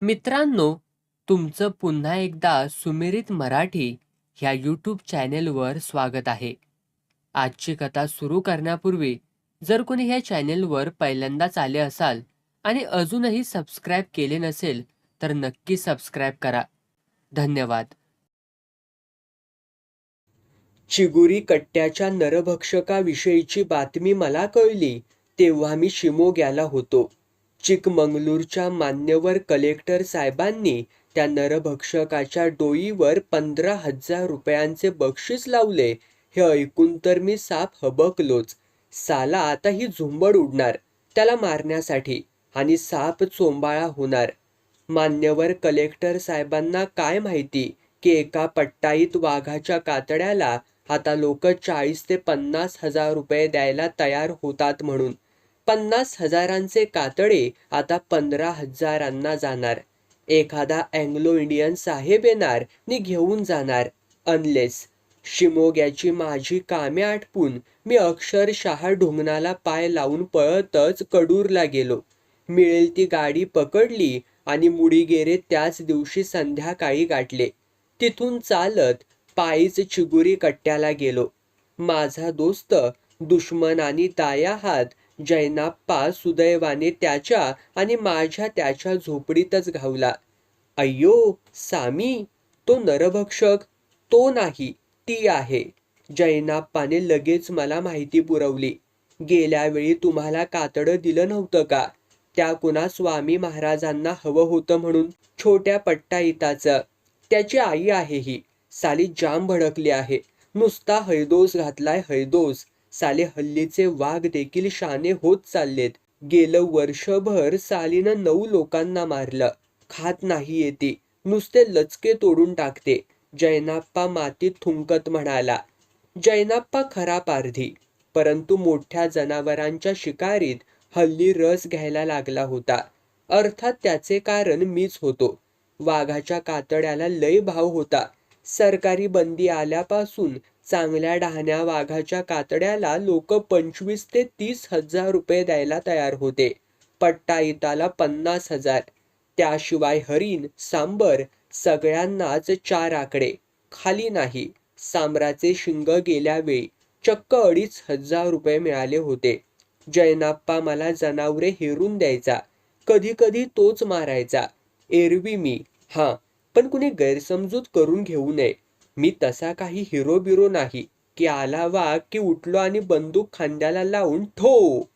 मित्रांनो, तुमचं पुन्हा एकदा सुमिरित मराठी ह्या यूट्यूब चॅनेलवर स्वागत आहे. आजची कथा सुरू करण्यापूर्वी जर कोणी ह्या चॅनेलवर पहिल्यांदाच आले असाल आणि अजूनही सबस्क्राईब केले नसेल तर नक्की सबस्क्राईब करा. धन्यवाद. चिगुरी कट्ट्याच्या नरभक्षकाविषयीची बातमी मला कळली तेव्हा मी शिमोग्याला होतो. चिकमंगळूरच्या मान्यवर कलेक्टर साहेबांनी त्या नरभक्षकाच्या डोईवर 15,000 रुपयांचे बक्षीस लावले हे ऐकून तर मी साप हबकलोच. साला आता ही झुंबड उडणार त्याला मारण्यासाठी आणि साप चोंबाळा होणार. मान्यवर कलेक्टर साहेबांना काय माहिती की एका पट्टाईत वाघाच्या कातड्याला आता लोक 40 ते 50,000 रुपये द्यायला तयार होतात म्हणून. 50,000चे कातडे आता 15,000 जाणार. एखादा अँग्लो इंडियन साहेब येणार नि घेऊन जाणार. अनलेस शिमोग्याची माझी कामे आटपून मी अक्षरशः ढुंगणाला पाय लावून पळतच कडूरला गेलो. मिळेल ती गाडी पकडली आणि मुडीगेरे त्याच दिवशी संध्याकाळी गाठले. तिथून चालत पायीच चिगुरी कट्ट्याला गेलो. माझा दोस्त दुश्मन आणि दाया हात जैनाप्पा सुदैवाने त्याच्या आणि माझ्या त्याच्या झोपडीतच घावला. अय्यो सामी, तो नरभक्षक तो नाही, ती आहे. जैनाप्पाने लगेच मला माहिती पुरवली. गेल्या वेळी तुम्हाला कातडं दिलं नव्हतं का? त्या कुणा स्वामी महाराजांना हवं होतं म्हणून. छोट्या पट्टाईताचं. त्याची आई आहे ही. साली जाम भडकली आहे. नुसता हैदोस घातलाय हैदोस. साले हल्लीचे वाघ देखील शाने होत चाललेत. गेलं वर्षभर सालीनं 9 लोकांना मारलं. खात नाही येते, नुसते लचके तोडून टाकते. जैनाप्पा मातीत थुंकत म्हणाला. जैनाप्पा खरा पारधी, परंतु मोठ्या जनावरांच्या शिकारीत हल्ली रस घ्यायला लागला होता. अर्थात त्याचे कारण मीच होतो. वाघाच्या कातड्याला लय भाव होता. सरकारी बंदी आल्यापासून चांगल्या डहाण्या वाघाच्या कातड्याला लोक 25 ते 30,000 रुपये द्यायला तयार होते. पट्टाईताला 50,000. त्याशिवाय हरिण, सांबर सगळ्यांनाच 4 आकडे. खाली नाही. सांबराचे शिंग गेल्या वेळी चक्क 2,500 रुपये मिळाले होते. जैनाप्पा मला जनावरे हेरून द्यायचा. कधी कधी तोच मारायचा. एरवी मी. पण कुणी गैरसमजूत करून घेऊ नये. मी तसा काही हिरो बिरो नाही की आला वाघ की उठलो आणि बंदूक खांद्याला लावून ठो.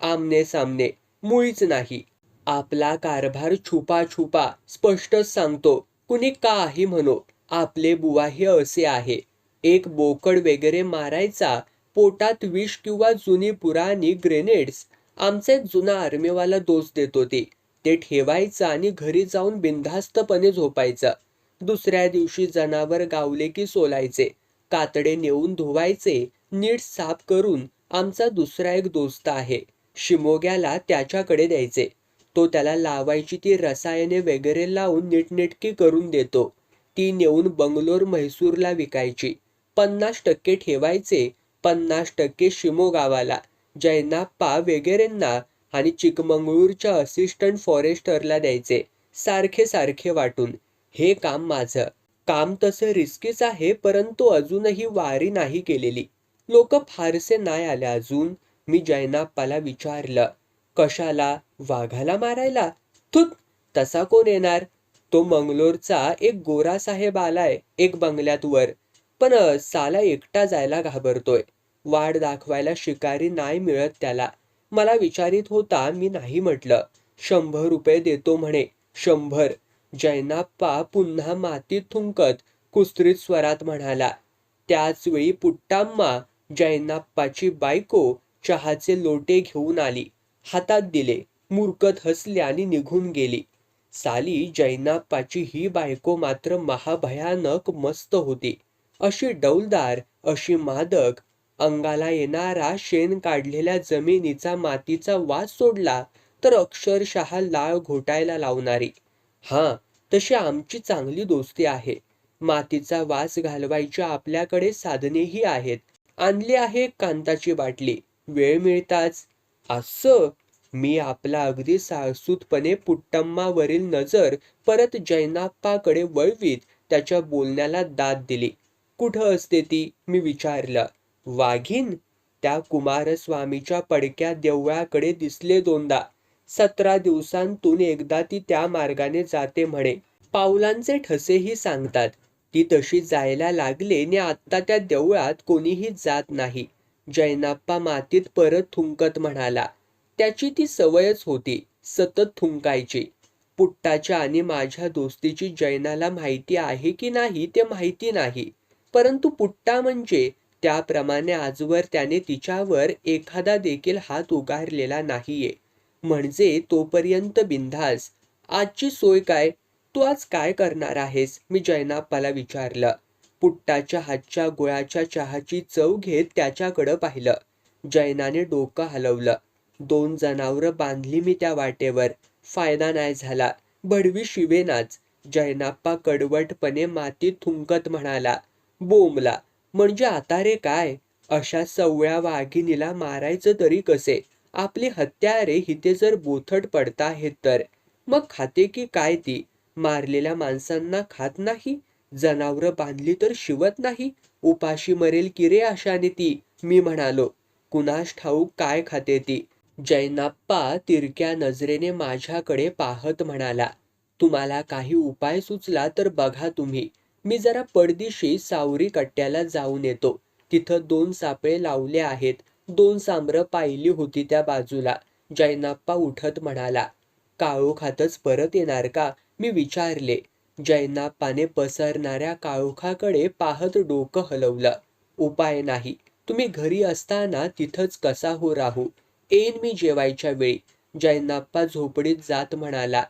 आमने सामने मुळीच नाही. आपला कारभार छुपा छुपा. स्पष्टच सांगतो. कुणी काही म्हणो, आपले बुवा हे असे आहे. एक बोकड वगैरे मारायचा, पोटात विष किंवा जुनी पुराणी ग्रेनेड्स. आमचा एक जुना आर्मीवाला दोस्त देतो ते ठेवायचं आणि घरी जाऊन बिनधास्तपणे झोपायचं. दुसऱ्या दिवशी जनावर गावले की सोलायचे. कातडे नेऊन धुवायचे. नीट साफ करून आमचा दुसरा एक दोस्त आहे शिमोग्याला त्याच्याकडे द्यायचे. तो त्याला लावायची ती रसायने वगैरे लावून नीटनेटकी करून देतो. ती नेऊन बंगलोर म्हैसूरला विकायची. 50% ठेवायचे, 50% शिमोगावाला, जैनाप्पा वगैरेंना आणि चिकमंगळूरच्या असिस्टंट फॉरेस्टरला द्यायचे. सारखे सारखे वाटून. हे काम माझं. काम तसं रिस्कीच आहे, परंतु अजूनही वारी नाही केलेली. लोक फारसे नाही आले अजून. मी जैनाप्पाला विचारलं, कशाला? वाघाला मारायला? थुत, तसा कोण येणार? तो मंगलोरचा एक गोरा साहेब आलाय एक बंगल्यात वर, पण साला एकटा जायला घाबरतोय. वाट दाखवायला शिकारी नाही मिळत त्याला. मला विचारित होता. मी नाही म्हटलं. 100 रुपये देतो म्हणे. 100. जैनाप्पा पुन्हा मातीत थुंकत कुस्त्रीत स्वरात म्हणाला. त्याच वेळी पुट्टाम्मा, जैनाप्पाची बायको, चहाचे लोटे घेऊन आली. हातात दिले. मुरकत हसली आणि निघून गेली. साली जैनाप्पाची ही बायको मात्र महाभयानक मस्त होती. अशी डौलदार, अशी मादक. अंगाला येणारा शेण काढलेल्या जमिनीचा मातीचा वास सोडला तर अक्षरशः लाळ घोटायला लावणारी. तशी आमची चांगली दोस्ती आहे. मातीचा वास घालवायच्या आपल्याकडे साधनेही आहेत. आणली आहे कांताची बाटली. वेळ मिळताच. असं मी आपला अगदी साळसूतपणे पुट्टम्मावरील नजर परत जैनाप्पाकडे वळवीत त्याच्या बोलण्याला दाद दिली. कुठं असते ती? मी विचारलं. वाघीण? त्या कुमारस्वामीच्या पडक्या देवळाकडे दिसले दोनदा. 17 दिवसांतून एकदा ती त्या मार्गाने जाते म्हणे. पावलांचे ठसेही सांगतात. ती तशी जायला लागले ने आत्ता त्या देवळात कोणीही जात नाही. जैनाप्पा मातीत परत थुंकत म्हणाला. त्याची ती सवयच होती, सतत थुंकायची. पुट्टाच्या आणि माझ्या दोस्तीची जैनाला माहिती आहे की नाही ते माहिती नाही. परंतु पुट्टा म्हणजे त्याप्रमाणे आजवर त्याने तिच्यावर एखादा देखील हात उगारलेला नाहीये. म्हणजे तोपर्यंत बिनधास्त. आजची सोय काय? तू आज काय करणार आहेस? मी जैनाप्पाला विचारलं. पुट्टाच्या हातच्या गुळाच्या चहाची चव घेत त्याच्याकडं पाहिलं. जैनाने डोकं हलवलं. 2 जनावरं बांधली मी त्या वाटेवर. फायदा नाही झाला. भडवी शिवेनाच. जैनाप्पा कडवटपणे मातीत थुंकत म्हणाला. बोंबला. म्हणजे आता रे काय? अशा सवळ्या वाघिणीला मारायचं तरी कसे? आपली हत्यारे हिते जर बोथट पडताहेत तर. मग खाते की काय ती? मारलेल्या माणसांना खात नाही? जनावरं बांधली तर शिवत नाही? उपाशी मरेल की रे अशाने ती? मी म्हणालो. कुणास ठाऊक काय खाते ती? जैनाप्पा तिरक्या नजरेने माझ्याकडे पाहत म्हणाला. तुम्हाला काही उपाय सुचला तर बघा तुम्ही. मी जरा पडदिशी सावरी कट्ट्याला जाऊन येतो. तिथं 2 सापळे लावले आहेत. 2 सांबरं पाहिली होती त्या बाजूला. जैनाप्पा उठत म्हणाला. काळोखातच परत येणार का? मी विचारले. जैनाप्पाने पसरणाऱ्या काळोखाकडे पाहत डोकं हलवलं. उपाय नाही. तुम्ही घरी असताना तिथंच कसा हो राहू. येईन मी जेवायच्या वेळी. जैनाप्पा झोपडीत जात म्हणाला.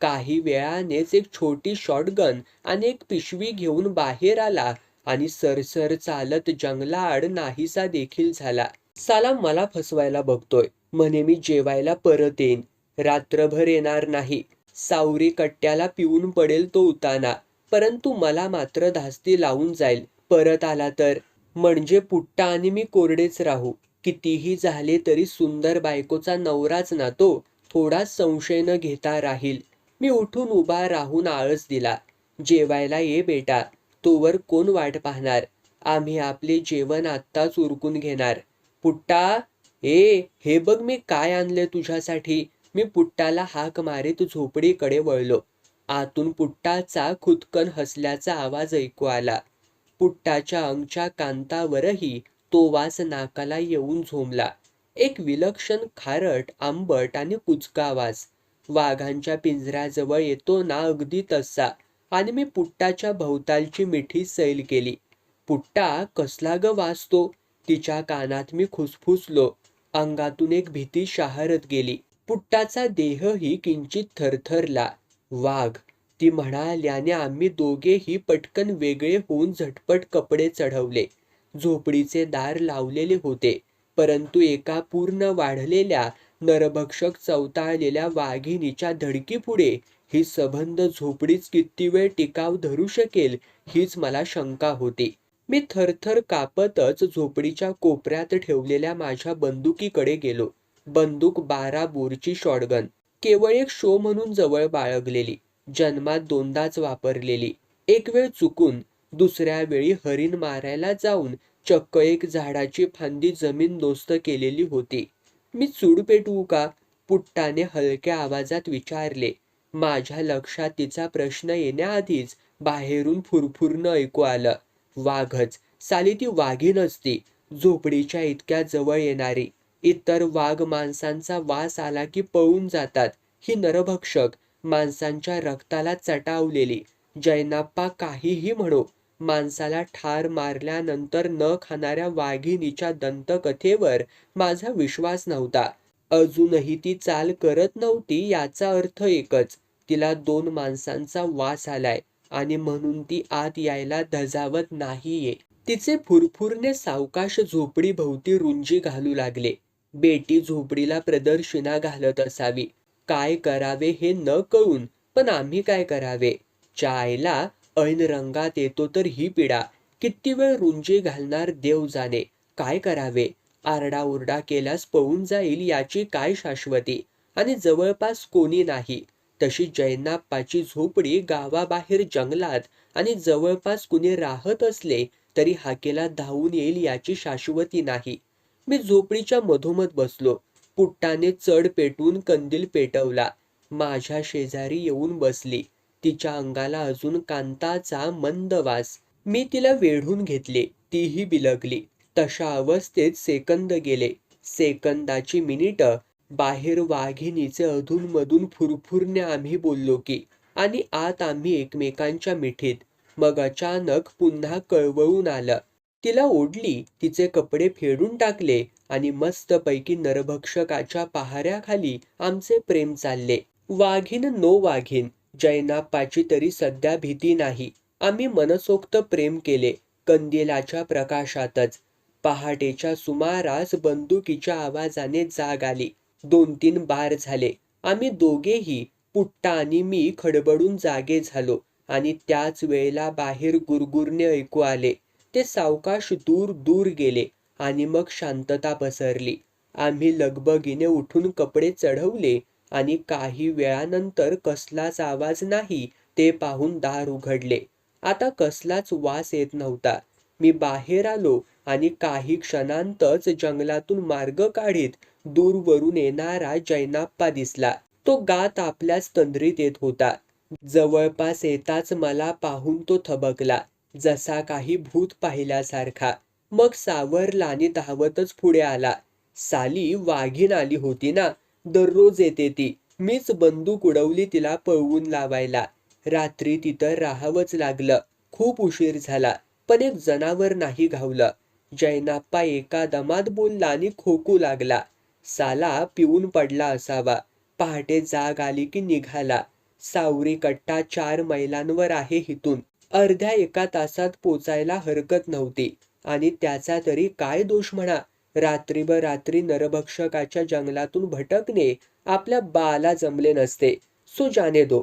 काही वेळानेच एक छोटी शॉटगन आणि एक पिशवी घेऊन बाहेर आला आणि सरसर चालत जंगलाआड नाहीसा देखील झाला. साला मला फसवायला बघतोय. म्हणे मी जेवायला परत येईन. रात्रभर येणार नाही. सावरी कट्ट्याला पिऊन पडेल तो उताना. परंतु मला मात्र धास्ती लावून जाईल. परत आला तर. म्हणजे पुट्टा आणि मी कोरडेच राहू. कितीही झाले तरी सुंदर बायकोचा नवराच ना तो. थोडाच संशय न घेता राहील. मी उठून उभा राहून आळस दिला. जेवायला ये बेटा. तोवर कोण वाट पाहणार? आम्ही आपले जेवण आत्ताच उरकून घेणार. पुट्टा, हे बघ मी काय आणले तुझ्यासाठी. मी पुट्टाला हाक मारीत झोपडीकडे वळलो. आतून पुट्टाचा खुदकन हसल्याचा आवाज ऐकू आला. पुट्टाच्या अंगच्या कांतावरही तो वास नाकाला येऊन झोंबला. एक विलक्षण खारट, आंबट आणि कुचका वास. वाघांच्या पिंजऱ्याजवळ येतो ना अगदी तसा. आणि मी पुट्टाच्या भोवतालची मिठी सैल केली. पुट्टा, कसला ग वास तो? तिच्या कानात मी खुसफुसलो. अंगातून एक भीती शहारत गेली. पुट्टाचा देहही किंचित थरथरला. वाघ, ती म्हणाल्याने आम्ही दोघेही पटकन वेगळे होऊन झटपट कपडे चढवले. झोपडीचे दार लावलेले होते. परंतु एका पूर्ण वाढलेल्या नरभक्षक चवताळलेल्या वाघिणीच्या धडकीपुढे ही सबंध झोपडीच किती वेळ टिकाव धरू शकेल हीच मला शंका होती. मी थरथर कापतच झोपडीच्या कोपऱ्यात ठेवलेल्या माझ्या बंदुकीकडे गेलो. बंदूक 12 बोरची शॉटगन. केवळ एक शो म्हणून जवळ बाळगलेली. जन्मात 2दाच वापरलेली. एक वेळ चुकून. दुसऱ्या वेळी हरिण मारायला जाऊन चक्क एक झाडाची फांदी जमीनदोस्त केलेली होती. मी चूड पेटवू का? पुट्टाने हलक्या आवाजात विचारले. माझ्या लक्षात तिचा प्रश्न येण्याआधीच बाहेरून फुरफुरनं ऐकू आलं. वाघच. साली ती वाघीणच ती. झोपडीच्या इतक्या जवळ येणारी. इतर वाघ माणसांचा वास आला की पळून जातात. ही नरभक्षक. माणसांच्या रक्ताला चटावलेली. जैनाप्पा काहीही म्हणो. माणसाला ठार मारल्यानंतर न खाणाऱ्या वाघिणीच्या दंतकथेवर माझा विश्वास नव्हता. अजूनही ती चाल करत नव्हती याचा अर्थ एकच. तिला 2 माणसांचा वास आलाय आणि म्हणून ती आत यायला धजावत नाहीये. तिचे फुरफुरणे सावकाश झोपडी भोवती रुंजी घालू लागले. बेटी झोपडीला प्रदर्शिना घालत असावी. काय करावे हे न कळून पण आम्ही काय करावे? चायला ऐन रंगात येतो तर ही पिढा. किती वेळ रुंजी घालणार देव जाणे. काय करावे? आरडाओरडा केल्यास पळून जाईल याची काय शाश्वती, आणि जवळपास कोणी नाही. तशी जैनाप्पाची झोपडी गावाबाहेर जंगलात, आणि जवळपास कुणी राहत असले तरी हाकेला धावून येईल याची शाश्वती नाही. मी झोपडीच्या मधोमध बसलो. पुट्टाने चढ पेटून कंदील पेटवला. माझ्या शेजारी येऊन बसली. तिच्या अंगाला अजून कांताचा मंद वास. मी तिला वेढून घेतले. तीही बिलगली. तशा अवस्थेत सेकंद गेले. सेकंदाची मिनिटं. बाहेर वाघिणीचे अधूनमधून फुरफुरणे आम्ही बोललो की, आणि आत आम्ही एकमेकांच्या मिठीत. मग अचानक पुन्हा कळवळून आलं. तिला ओढली, तिचे कपडे फेडून टाकले, आणि मस्तपैकी नरभक्षकाच्या पहाऱ्याखाली आमचे प्रेम चालले. वाघीण नो वाघीण, जैनाप्पाची तरी सध्या भीती नाही. आम्ही मनसोक्त प्रेम केले, कंदिलाच्या प्रकाशातच. पहाटेच्या सुमारास बंदुकीच्या आवाजाने जाग आली. 2-3 बार झाले. आम्ही दोघेही, पुट्टा आणि मी, खडबडून जागे झालो, आणि त्याच वेळेला बाहेर गुरगुरणे ऐकू आले. ते सावकाश दूर दूर गेले, आणि मग शांतता पसरली. आम्ही लगबगीने उठून कपडे चढवले, आणि काही वेळानंतर कसलाच आवाज नाही ते पाहून दार उघडले. आता कसलाच वास येत नव्हता. मी बाहेर आलो, आणि काही क्षणांतच जंगलातून मार्ग काढीत दूरवरून येणारा जैनाप्पा दिसला. तो गात आपल्याच तंद्रीत येत होता. जवळपास येताच मला पाहून तो थबकला, जसा काही भूत पाहिल्यासारखा. मग सावरला आणि धावतच पुढे आला. साली वाघीण आली होती ना, दररोज येते ती. मीच बंदूक उडवली तिला पळवून लावायला. रात्री तिथं राहावंच लागलं. खूप उशीर झाला, पण एक जनावर नाही घावलं. जैनाप्पा एका दमात बोलला आणि खोकू लागला. साला पिऊन पडला असावा. पहाटे जाग आली की निघाला. सावरी कट्टा 4 मैलांवर आहे इथून. अर्ध्या 1 तासात पोचायला हरकत नव्हती. आणि त्याचा तरी काय दोष म्हणा. रात्री नरभक्षकाच्या जंगलातून भटकणे आपल्या बाला जमले नसते. सो जाने दो.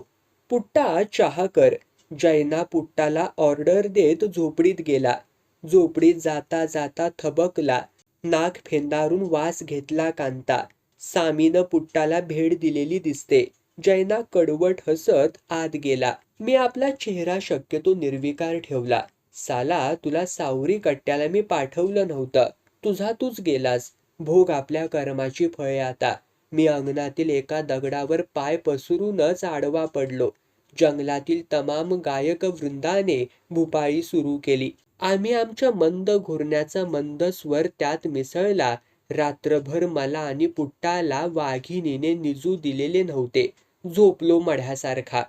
पुट्टा चहा कर. जैना पुट्टाला ऑर्डर देत झोपडीत गेला. झोपडीत जाता जाता थबकला. नाक फेंदारून वास घेतला कांता. सामीनं पुट्टाला भेट दिलेली दिसते. जैना कडवट हसत आत गेला. मी आपला चेहरा शक्यतो निर्विकार ठेवला. साला, तुला सावरी कट्ट्याला मी पाठवलं नव्हतं. तुझा तूच गेलास. भोग आपल्या कर्माची फळे आता. मी अंगणातील एका दगडावर पाय पसरूनच आडवा पडलो. जंगलातील तमाम गायक वृंदाने भुपाळी सुरू केली. आम्ही आमच्या मंद घुरण्याचा मंद स्वर त्यात मिसळला. रात्रभर मला आणि पुट्टाला वाघिणीने निजू दिलेले नव्हते. झोपलो मढ्यासारखा.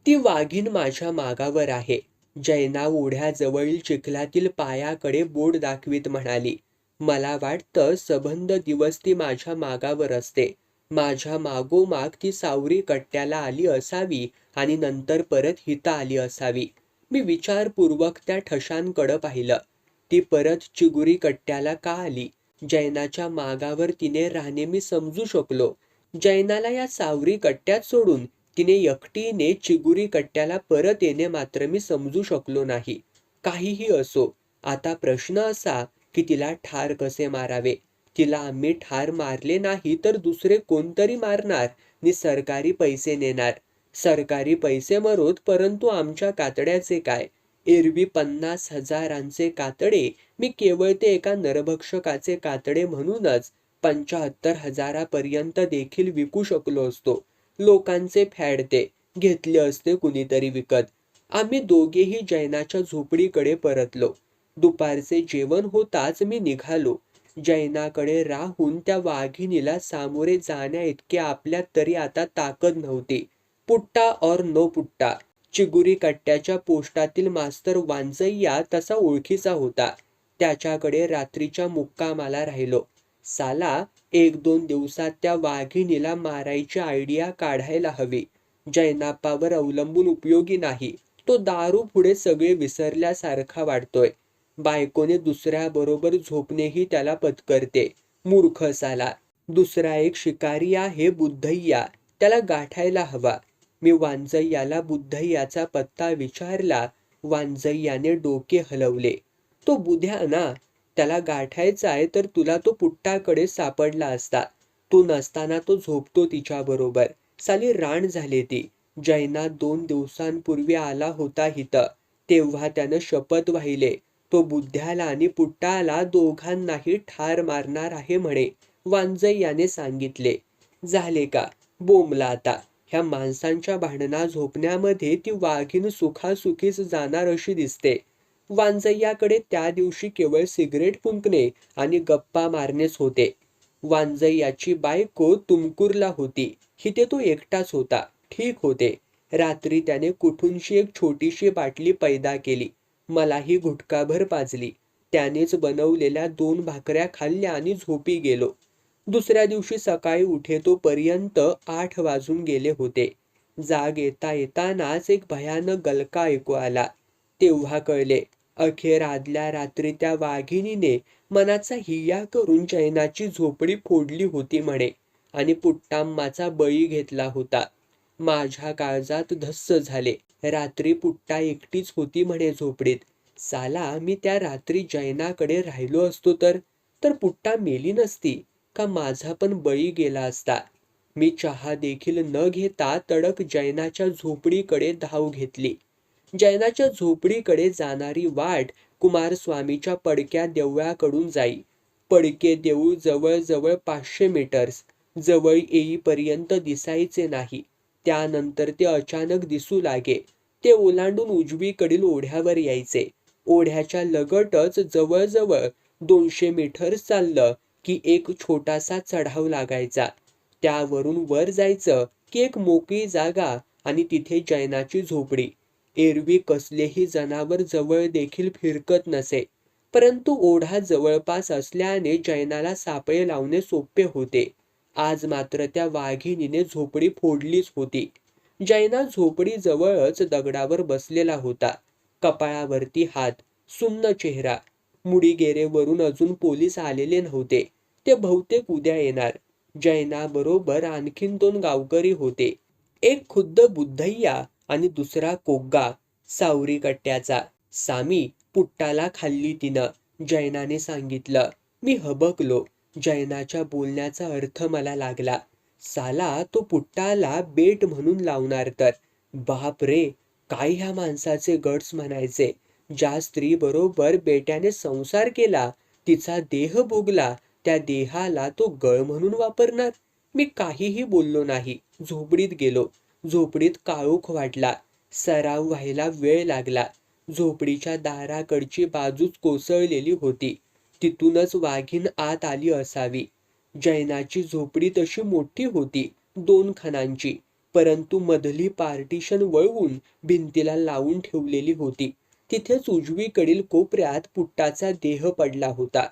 ती वाघीण माझ्या मागावर आहे. जैना ओढ्याजवळील चिखलातील पायाकडे बोट दाखवीत म्हणाली. मला वाटतं सबंध दिवस ती माझ्या मागावर असते. माझ्या मागोमाग ती सावरी कट्ट्याला आली असावी, आणि नंतर परत हिता आली असावी. मी विचारपूर्वक त्या ठशांकडं पाहिलं. ती परत चिगुरी कट्ट्याला का आली? जैनाच्या मागावर तिने राहणे मी समजू शकलो. जैनाला या सावरी कट्ट्यात सोडून तिने एकटीने चिगुरी कट्ट्याला परत येणे मात्र मी समजू शकलो नाही. काहीही असो, आता प्रश्न असा की तिला ठार कसे मारावे. तिला आम्ही ठार मारले नाही तर दुसरे कोणतरी मारणार नि सरकारी पैसे नेणार. सरकारी पैसे मरोत, परंतु आमच्या कातड्याचे काय? एरवी 50,000चे कातडे मी केवळ ते एका नरभक्षकाचे कातडे म्हणूनच 75,000पर्यंत देखील विकू शकलो असतो. लोकांचे फॅड ते घेतले असते कुणीतरी विकत. आम्ही दोघेही जैनाच्या झोपडीकडे परतलो. दुपारचे जेवण होताच मी निघालो. जैनाकडे राहून त्या वाघिणीला सामोरे जाण्या इतके आपल्यात तरी आता ताकद नव्हती. पुट्टा और नो पुट्टा. चिगुरी कट्ट्याच्या पोस्टातील मास्तर वांजय्या तसा ओळखीचा होता. त्याच्याकडे रात्रीच्या मुक्कामाला राहिलो. साला, 1-2 दिवसात त्या वाघिणीला मारायची आयडिया काढायला हवी. जैनाप्पावर अवलंबून उपयोगी नाही. तो दारू पुढे सगळे विसरल्यासारखा वाटतोय. बायकोने दुसऱ्याबरोबर झोपणेही त्याला पत्करते. मूर्ख साला. दुसरा एक शिकारी आहे बुद्धय्या, त्याला गाठायला हवा. मी वांजय्याला बुद्धय्याचा पत्ता विचारला. वांजय्याने डोके हलवले. तो बुध्या ना. त्याला गाठायचा आहे तर तुला तो पुट्टाकडे सापडला असता. तू नसताना तो झोपतो तिच्याबरोबर. साली राण झाली ती. जैना 2 दिवसांपूर्वी आला होता इथं. तेव्हा त्यानं शपथ वाहिले. तो बुद्ध्याला आणि पुट्टाला दोघांनाही ठार मारणार आहे म्हणे. वांजय्याने सांगितले. झाले का? बोंबला आता. ह्या माणसांच्या भांडणा झोपण्यामध्ये ती वाघीण सुखासुखीच जाणार अशी दिसते. वांजय्याकडे त्या दिवशी केवळ सिगरेट फुंकणे आणि गप्पा मारणेच होते. वांजय्याची बायको तुमकुरला होती. इथे तो एकटाच होता. ठीक होते. रात्री त्याने कुठूनशी एक छोटीशी बाटली पैदा केली. मलाही घुटकाभर पाजली. त्यानेच बनवलेल्या 2 भाकऱ्या खाल्ल्या आणि झोपी गेलो. दुसऱ्या दिवशी सकाळी उठेतोपर्यंत 8 वाजून गेले होते. जाग येता येतानाच एक भयानक गलका ऐकू आला. तेव्हा कळले, अखेर आदल्या रात्री त्या वाघिणीने मनाचा हिया करून जैनाची झोपडी फोडली होती म्हणे आणि पुट्टाम्माचा बळी घेतला होता. माझ्या काळजात धस्स झाले. रात्री पुट्टा एकटीच होती म्हणे झोपडीत. साला मी त्या रात्री जैनाकडे राहिलो असतो तर पुट्टा मेली नसती का माझा पण बळी गेला असता. मी चहा देखील न घेता तडक जैनाच्या झोपडीकडे धाव घेतली. जैनाच्या झोपडीकडे जाणारी वाट कुमारस्वामीच्या पडक्या देवळाकडून जाई. पडके देऊळ जवळजवळ 500 मीटर्स. जवळ येईपर्यंत दिसायचे नाही. त्यानंतर ते अचानक दिसू लागे. ते ओलांडून उजवीकडील ओढ्यावर यायचे. ओढ्याच्या लगटच जवळजवळ 200 मीटर्स चाललं की एक छोटासा चढाव लागायचा. त्यावरून वर जायचं की एक मोकळी जागा आणि तिथे जैनाची झोपडी. एरवी कसलेही जनावर जवळ देखील फिरकत नसे. परंतु ओढा जवळपास असल्याने जैनाला सापळे लावणे सोपे होते. आज मात्र त्या वाघिणीने झोपडी फोडलीच होती. जैना झोपडी जवळच दगडावर बसलेला होता. कपाळावरती हात, सुन्न चेहरा. मुडिगेरेवरून अजून पोलीस आलेले नव्हते. ते बहुतेक उद्या येणार. जैनाबरोबर आणखीन 2 गावकरी होते. एक खुद्द बुद्धय्या आणि दुसरा कोग्गा, सावरी कट्ट्याचा. सामी, पुट्टाला खाल्ली तिनं, जैनाने सांगितलं. मी हबकलो. जैनाच्या बोलण्याचा अर्थ मला लागला. साला तो पुट्टाला बेट म्हणून लावणार तर. बाप रे, काय ह्या माणसाचे गट्स म्हणायचे. ज्या स्त्री बरोबर बेट्याने संसार केला, तिचा देह भोगला, त्या देहाला तो गळ म्हणून वापरणार. मी काहीही बोललो नाही. झोपडीत गेलो. झोपडीत काळोख वाटला. सराव व्हायला वेळ लागला. झोपडीच्या दाराकडची बाजूच कोसळलेली होती. तिथूनच वाघीण आत आली असावी. जैनाची झोपडी तशी मोठी होती, 2 खणांची. परंतु मधली पार्टिशन वळवून भिंतीला लावून ठेवलेली होती. तिथेच उजवीकडील कोपऱ्यात पुट्टाचा देह पडला होता.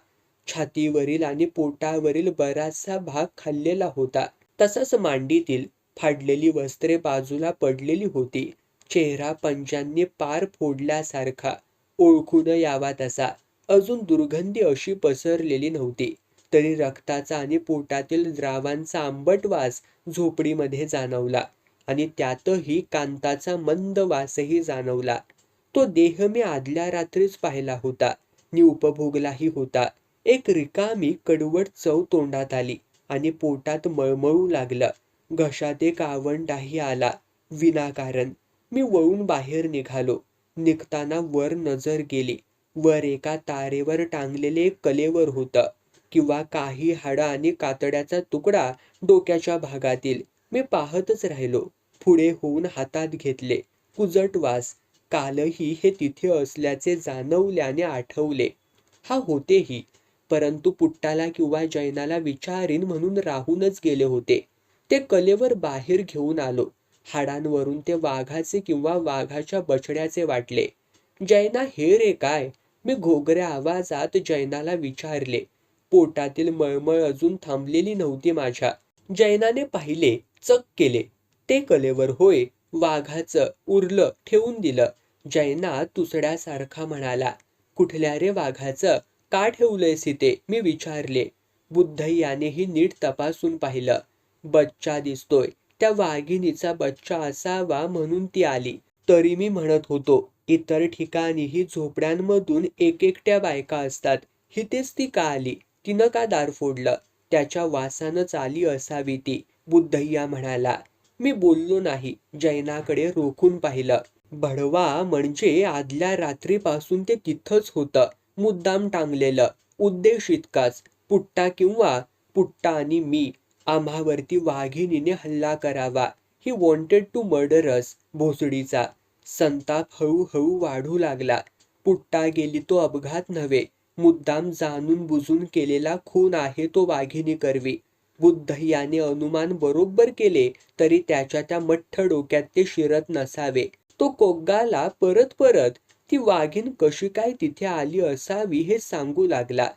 छातीवरील आणि पोटावरील बराचसा भाग खाल्लेला होता. तसाच मांडीतील फाडलेली वस्त्रे बाजूला पडलेली होती. चेहरा पंजांनी पार फोडल्यासारखा, ओळखून यावा तसा. अजून दुर्गंधी अशी पसरलेली नव्हती. तरी रक्ताचा आणि पोटातील द्रावांचा आंबट वास झोपडीमध्ये जाणवला आणि त्यातही कांताचा मंद वासही जाणवला. तो देह मी आदल्या रात्रीच पाहिला होता आणि उपभोगलाही होता. एक रिकामी कडवट चव तोंडात आली आणि पोटात मळमळू लागलं. घशात एक आवंडाही आला विनाकारण. मी वळून बाहेर निघालो. निघताना वर नजर गेली. वर एका तारेवर टांगलेले एक कलेवर होतं किंवा काही हाडं आणि कातड्याचा तुकडा डोक्याच्या भागातील. मी पाहतच राहिलो. पुढे होऊन हातात घेतले. कुजट वास. कालही हे तिथे असल्याचे जाणवल्याने आठवले. हा होतेही, परंतु पुट्टाला किंवा जैनाला विचारीन म्हणून राहूनच गेले होते. ते कलेवर बाहेर घेऊन आलो. हाडांवरून ते वाघाचे किंवा वाघाच्या बछड्याचे वाटले. जैना, हे रे काय? मी घोगऱ्या आवाजात जैनाला विचारले. पोटातील मळमळ अजून थांबलेली नव्हती माझ्या. जैनाने पाहिले, चक केले. ते कलेवर होय, वाघाचं. उरलं, ठेवून दिलं. जैना तुसड्यासारखा म्हणाला. कुठल्या रे वाघाचं? का ठेवलंयस इथे? मी विचारले. बुद्धय्यानेही नीट तपासून पाहिलं. बच्चा दिसतोय. त्या वाघिणीचा बच्चा असावा म्हणून ती आली. तरी मी म्हणत होतो, इतर ठिकाणीही झोपड्यांमधून एकेकट्या बायका असतात. हितेच ती का आली? तिनं का दार फोडलं? त्याच्या वासानंच आली असावी ती, बुद्धय्या म्हणाला. मी बोललो नाही. जैनाकडे रोखून पाहिलं. भडवा म्हणजे आदल्या रात्रीपासून ते तिथंच होतं. मुद्दाम टांगलेलं. उद्देश इतकाच. पुट्टा आणि मी, आम्हावरती वाघिणीने हल्ला करावा. ही वॉन्टेड टू मर्डर अस. भोसडीचा संताप हळूहळू वाढू लागला. पुट्टा गेली तो अपघात नव्हे. मुद्दाम जाणून बुजून केलेला खून आहे तो वाघिणी करवी. बुद्धय्याने अनुमान बरोबर केले तरी त्याच्या त्या मठ्ठ डोक्यात ते शिरत नसावे. तो कोग्गाला परत परत ती वाघीण कशी काय तिथे आली असावी हे सांगू लागला.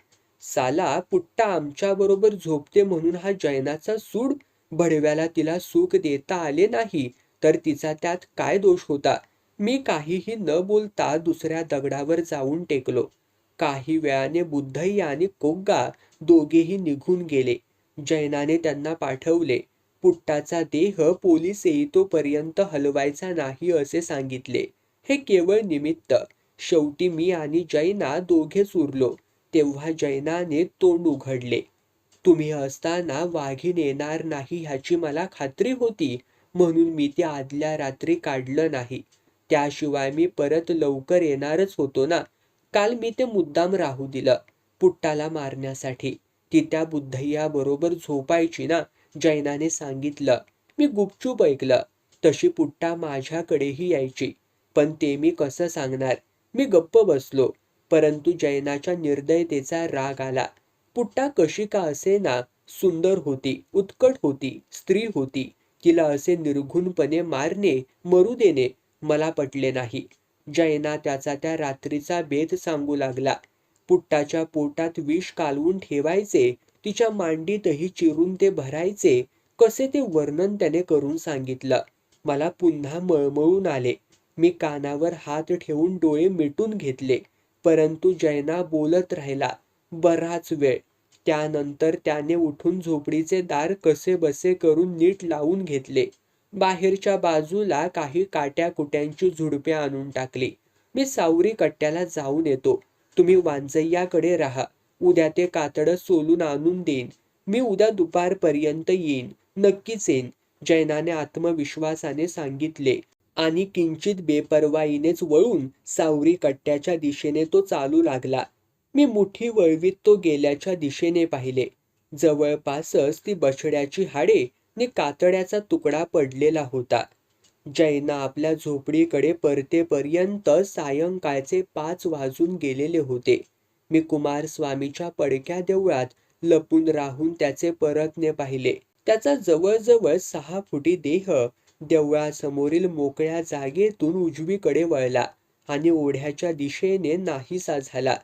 साला पुट्टा आमच्याबरोबर झोपते म्हणून हा जैनाचा सूड. भडव्याला तिला सुख देता आले नाही तर तिचा त्यात काय दोष होता? मी काहीही न बोलता दुसऱ्या दगडावर जाऊन टेकलो. काही वेळाने बुद्धय्या आणि कोग्गा दोघेही निघून गेले. जैनाने त्यांना पाठवले. पुट्टाचा देह पोलीस येईतोपर्यंत हलवायचा नाही असे सांगितले. हे केवळ निमित्त. शेवटी मी आणि जैना दोघेच उरलो. तेव्हा जैनाने तोंड उघडले. तुम्ही असताना वाघीण येणार नाही ह्याची मला खात्री होती म्हणून मी ते आदल्या रात्री काढलं नाही. त्याशिवाय मी परत लवकर येणारच होतो ना. काल मी ते मुद्दाम राहू दिलं पुट्टाला मारण्यासाठी. ती त्या बुद्धय्या बरोबर झोपायची ना. जैनाने सांगितलं. मी गुपचूप ऐकलं. तशी पुट्टा माझ्याकडेही यायची. पण ते मी कसं सांगणार? मी गप्प बसलो. परंतु जैनाच्या निर्दयतेचा राग आला. पुट्टा कशी का असेना सुंदर होती, उत्कट होती, स्त्री होती. तिला असे निर्घुणपणे मारणे, मरू देणे मला पटले नाही. जैना त्याचा त्या रात्रीचा भेद सांगू लागला. पुट्टाच्या पोटात विष कालवून ठेवायचे, तिच्या मांडीतही चिरून ते भरायचे, कसे ते वर्णन त्याने करून सांगितलं. मला पुन्हा मळमळून आले. मी कानावर हात ठेवून डोळे मिटून घेतले. परंतु जैना बोलत राहिला बराच वेळ. त्यानंतर त्याने उठून झोपडीचे दार कसेबसे करून नीट लावून घेतले. बाहेरच्या बाजूला काही काट्याकुट्यांची झुडपे आणून टाकली. मी सावरी कट्ट्याला जाऊन येतो. तुम्ही वांजय्याकडे राहा. उद्या ते कातडं सोलून आणून देईन. मी उद्या दुपारपर्यंत येईन. नक्कीच येईन, जैनाने आत्मविश्वासाने सांगितले आणि किंचित बेपर्वाईनेच वळून सावरी कट्ट्याच्या दिशेने तो चालू लागला. मी मुठी वळवीत तो गेल्याच्या दिशेने पाहिले. जवळपासच ती बछड्याची हाडे नि कातड्याचा तुकडा पडलेला होता. जैना आपल्या झोपडीकडे परतेपर्यंत सायंकाळचे 5 वाजून गेलेले होते. मी कुमारस्वामीच्या पडक्या देवळात लपून राहून त्याचे परतणे पाहिले. त्याचा जवळजवळ 6 फुटी देह देवळासमोरील मोकळ्या जागेतून उजवीकडे वळला आणि ओढ्याच्या दिशेने नाहीसा झाला.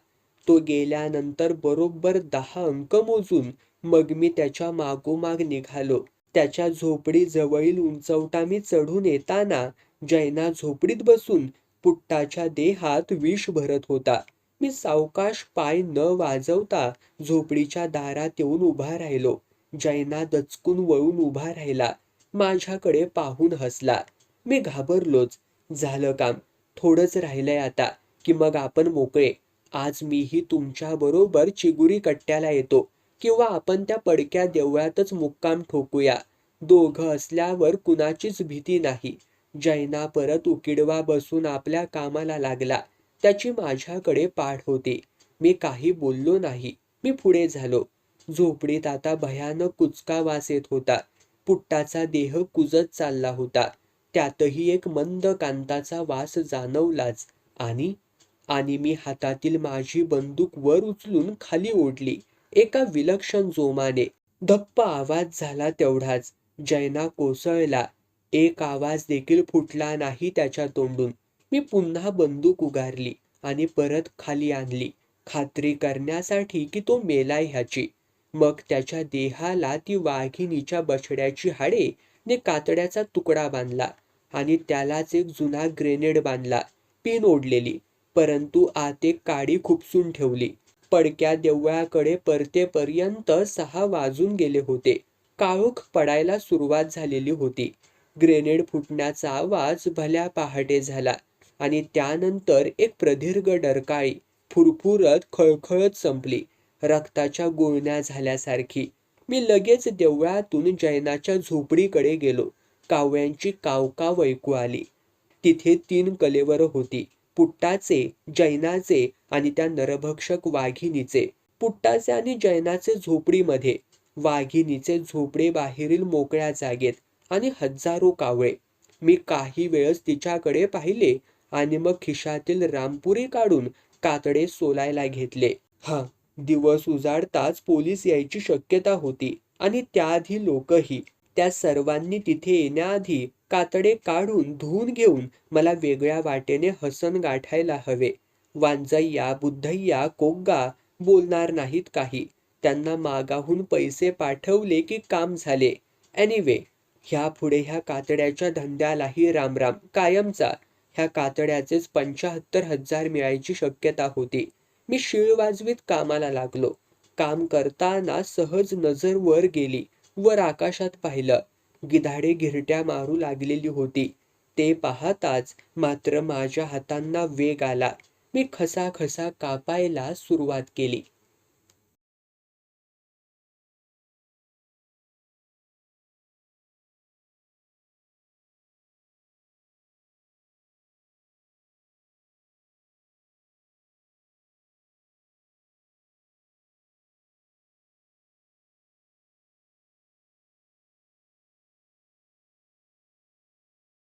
तो गेल्यानंतर बरोबर 10 अंक मोजून मग मी त्याच्या मागोमाग निघालो. त्याच्या झोपडीजवळील उंचवटा मी चढून येताना जैना झोपडीत बसून पुट्टाच्या देहात विष भरत होता. मी सावकाश पाय न वाजवता झोपडीच्या दारात येऊन उभा राहिलो. जैना दचकून वळून उभा राहिला. माझ्याकडे पाहून हसला. मी घाबरलोच. झालं काम. थोडंच राहिलंय आता की मग आपण मोकळे. आज मीही तुमच्या बरोबर चिगुरी कट्ट्याला येतो किंवा आपण त्या पडक्या देवळातच मुक्काम ठोकूया. दोघं असल्यावर कुणाचीच भीती नाही. जैना परत उकिडवा बसून आपल्या कामाला लागला. त्याची माझ्याकडे पाठ होती. मी काही बोललो नाही. मी पुढे झालो. झोपडीत आता भयानक कुचका वास येत होता. पुट्टाचा देह कुजत चालला होता. त्यातही एक मंद कांताचा वास जाणवलाच. आणि मी हातातील माझी बंदूक वर उचलून खाली ओढली. एका विलक्षण जोमाने. धप्प आवाज झाला तेवढाच. जैना कोसळला. एक आवाज देखील फुटला नाही त्याच्या तोंडून. मी पुन्हा बंदूक उगारली आणि परत खाली आणली, खात्री करण्यासाठी की तो मेलाय ह्याची. मग त्याच्या देहाला ती वाघिणीच्या बछड्याची हाडे ने कातड्याचा तुकडा बांधला आणि त्यालाच एक जुना ग्रेनेड बांधला, पिन ओढलेली, परंतु आत एक काडी खुपसून ठेवली. पडक्या देवळाकडे परतेपर्यंत 6 वाजून गेले होते. काळोख पडायला सुरुवात झालेली होती. ग्रेनेड फुटण्याचा आवाज भल्या पहाटे झाला आणि त्यानंतर एक प्रदीर्घ डरकाळी फुरफुरत खळखळत संपली, रक्ताच्या गुळण्या झाल्यासारखी. मी लगेच देवळातून जैनाच्या झोपडीकडे गेलो. कावळ्यांची कावकाव ऐकू आली. तिथे 3 कलेवर होती. पुट्टाचे, जैनाचे आणि त्या नरभक्षक वाघिणीचे. पुट्टाचे आणि जैनाचे झोपडीमध्ये, वाघिणीचे झोपडे बाहेरील मोकळ्या जागेत आणि हजारो कावळे. मी काही वेळच तिच्याकडे पाहिले आणि मग खिशातील रामपुरी काढून कातडे सोलायला घेतले. दिवस उजाडताच पोलीस यायची शक्यता होती आणि त्याआधी लोकही. त्या सर्वांनी तिथे येण्याआधी कातडे काढून धुवून घेऊन मला वेगळ्या वाटेने हसन गाठायला हवे. वांजय्या, बुद्धय्या, कोग्गा बोलणार नाहीत काही. त्यांना मागाहून पैसे पाठवले की काम झाले. एनिवे, ह्यापुढे ह्या कातड्याच्या धंद्यालाही रामराम कायमचा. ह्या कातड्याचेच 75,000 मिळायची शक्यता होती. मी शीळ वाजवीत कामाला लागलो. काम करताना सहज नजर वर गेली. वर आकाशात पाहिलं. गिधाडे घिरट्या मारू लागलेली होती. ते पाहताच मात्र माझ्या हातांना वेग आला. मी खसाखसा कापायला सुरुवात केली.